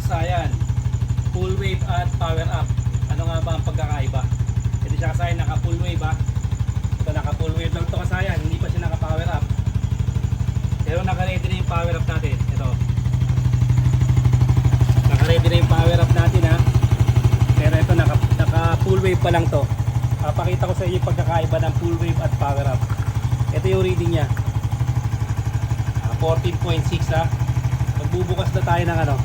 kasayan, full wave at power up. Ano nga ba ang pagkakaiba? Ito siya kasayan, naka full wave ha. Ito naka full wave lang ito kasayan, hindi pa siya naka power up. Pero naka-ready na yung power up natin. Ito. Naka-ready na yung power up natin ha. Pero ito naka full wave pa lang to. Papakita ko sa inyo yung pagkakaiba ng full wave at power up. Ito yung reading niya. 14.6 ha. Magbubukas na tayo ng ano,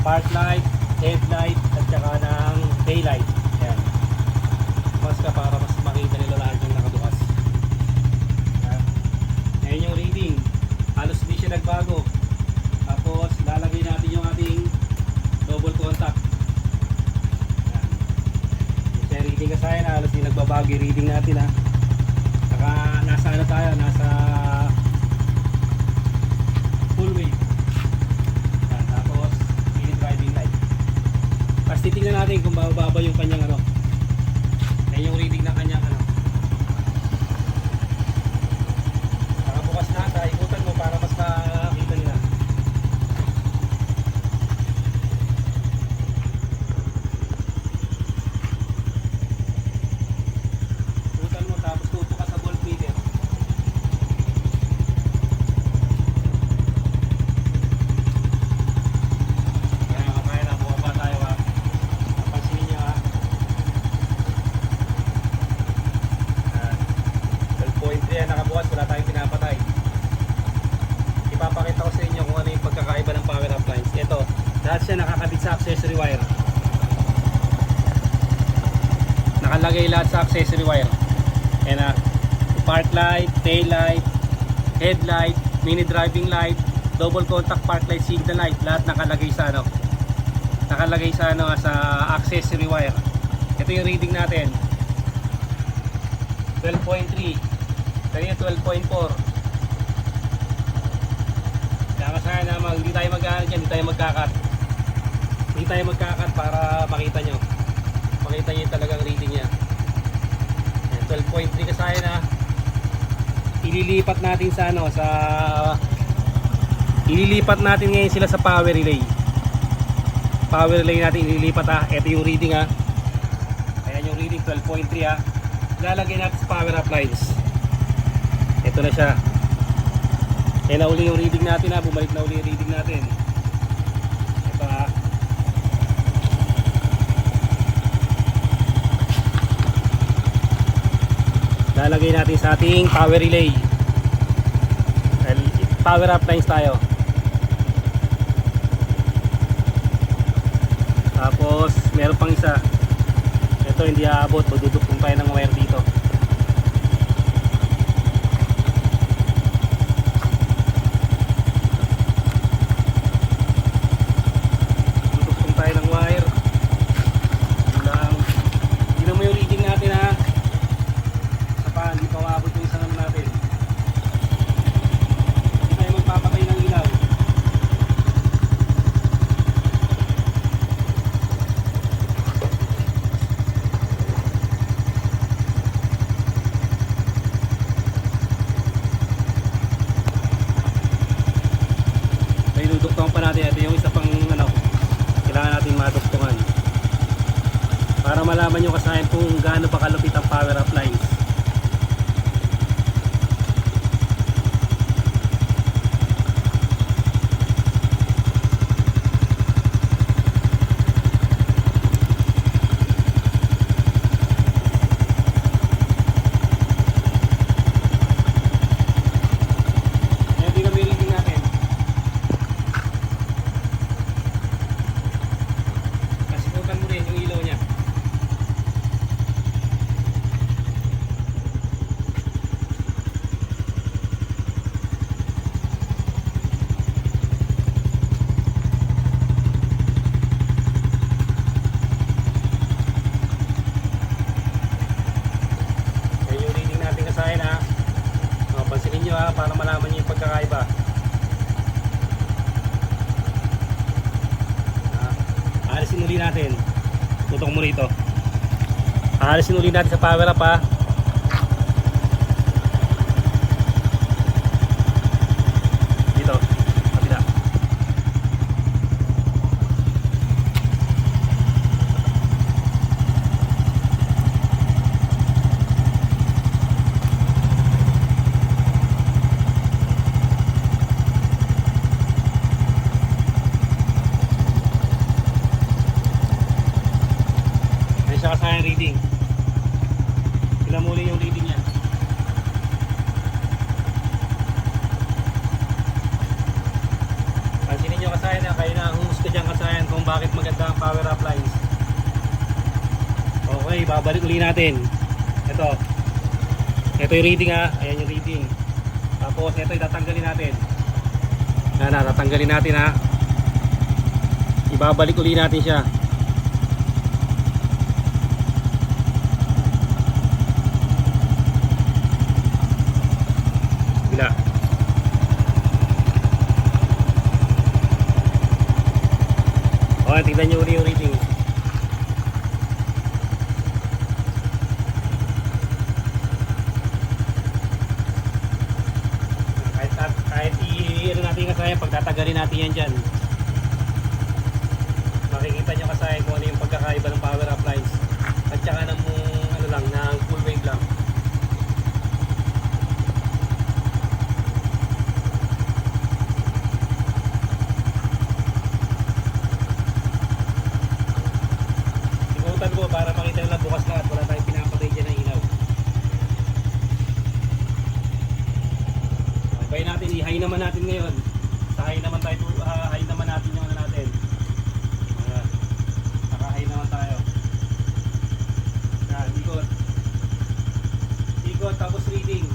park light, headlight at saka ng daylight. Ayan. Mas ka para mas makita nila lahat yung nakabukas. Ayan yung reading. Halos hindi siya nagbago. Tapos lalagay natin yung ating double contact. Ayan. Yung siya reading kasayan, halos hindi nagbabago yung reading natin ha. Saka nasa ano tayo, nasa full wave. Yan, tapos mini driving light. Tapos titingnan natin kung bababa yung kanyang ano. Yan yung reading ng kanyang ano. Nakabukas na ata, ikutan mo para mas makita nila. Ikutan mo tapos tuto ka sa voltmeter. Yan, nakabukas, wala tayong pinapatay. Ipapakita ko sa inyo kung ano yung pagkakaiba ng power up lines. Ito, lahat siya nakakabit sa accessory wire. Nakalagay lahat sa accessory wire. Ayan na, park light, tail light, headlight, mini driving light, double contact park light, signal light, lahat nakalagay sa ano, nakalagay sa ano, sa accessory wire. Ito yung reading natin, 12.3. Kaya 12.4. Kaya kasaya na hindi tayo mag-aaral dyan, hindi tayo magkakat. Hindi tayo magkakat para makita nyo. Makita nyo yung talagang reading niya. 12.3 kasaya na. Ililipat natin sa ano, sa ililipat natin ngayon sila sa power relay. Power relay natin ililipat ha. Ito yung reading ha. Ayan yung reading 12.3 ha. Lalagay natin sa power up lines. Ito na siya. Kaya na uli yung reading natin ha. Bumalik na uli yung reading natin. Ito ha. Lalagay natin sa ating power relay. Power up lines tayo. Tapos meron pang isa. Ito hindi aabot. Magdudugtong tayo ng wire dito. Duduktungan pa natin. Ito yung isa pang ano, kailangan natin maduktungan para malaman nyo kasayan kung gaano pa kalupit ang power up lines. Para malaman niyo yung pagkakaiba. Aalisin uli natin. Tutok mo rito. Aalisin uli natin sa power up ha. Dito. Kabila. magandang power up lines. Okay, babalik uli natin. Ito yung reading ha. Ayan yung reading. Tapos ito itatanggalin natin. Ayan na, tatanggalin natin ha. Ibabalik uli natin siya. Bila. Okay, tignan nyo uli yung reading. Kahit i-ano natin kasaya, pagtatagalin natin yan dyan. Makikita nyo kasaya kung ano yung pagkakaiba ng power up lines. At saka ng ano lang, ng full wave lang. Sinutan ko para makita nila bukas lahat. Wala tayong pinapatay dyan ng ilaw. Sabay natin, i-high naman natin ngayon. Sa high naman tayo, high naman natin yung ano natin. Naka-high naman tayo. Yan, ikot. Ikot, tapos reading.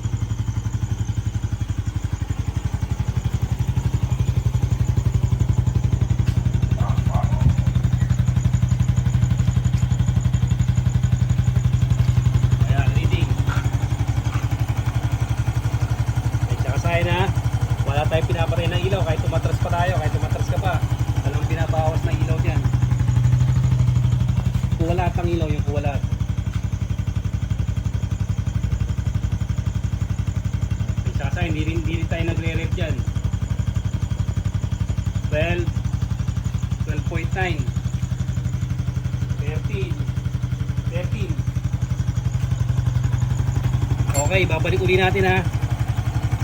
Ayan, reading. Ay, na wala tayong pinapatay ng ilaw kahit tumatras pa tayo, kahit tumatras ka pa, walang binabawas ng ilaw dyan. Kuwalat ang ilaw, yung kuwalat. Sasa hindi rin tayo nagre-rev dyan. 12 12.9 13 13. Okay, babalik uli natin ha.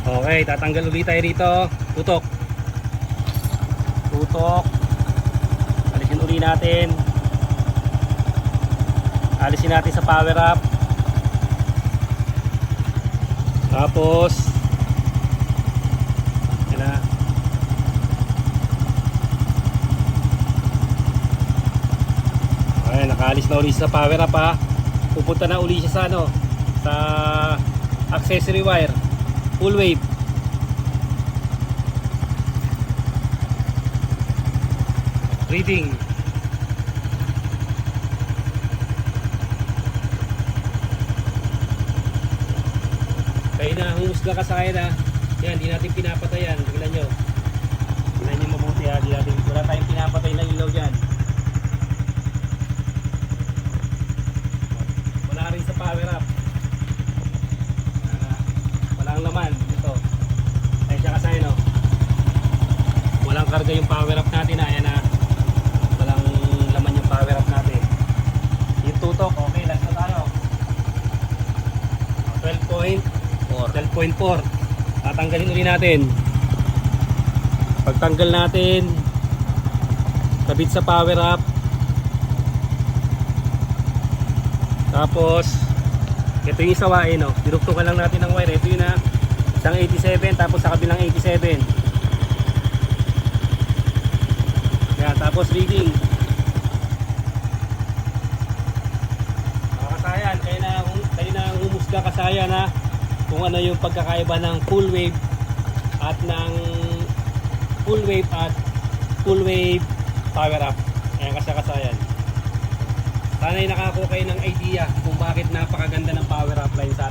Okay, tatanggal ulit tayo rito. Tutok. Tutok. Alisin uli natin. Alisin natin sa power up. Tapos yan na. Okay, nakaalis na ulit sa power up ha. Pupunta na uli siya sa ano, sa accessory wire. Full wave. Reading. Kaya na humusga ka sa akin ha. Yan, hindi natin pinapatayan. Tignan nyo. Tignan nyo mabuti ha. Wala tayong pinapatay na ilaw dyan. Wala rin sa power up. Walang laman ito. Ay siya kasi no. Walang karga yung power up natin ha. Ayan na. Walang laman yung power up natin. Yung tutok, okay, last na tayo. 12.4. Tatanggalin ulit natin. Pagtanggal natin, kabit sa power up. Tapos ito yung isawain, no? Diruktukan lang natin ng wire. Ito yun na isang 87, tapos sa kabilang 87. Yan, tapos reading. Mga kasayan, kayo na humusga kasayan ha, kung ano yung pagkakaiba ng full wave at full wave power up. Ayan kasayan. Sana'y nakakuha kayo ng idea kung bakit napakaganda ng power up line sa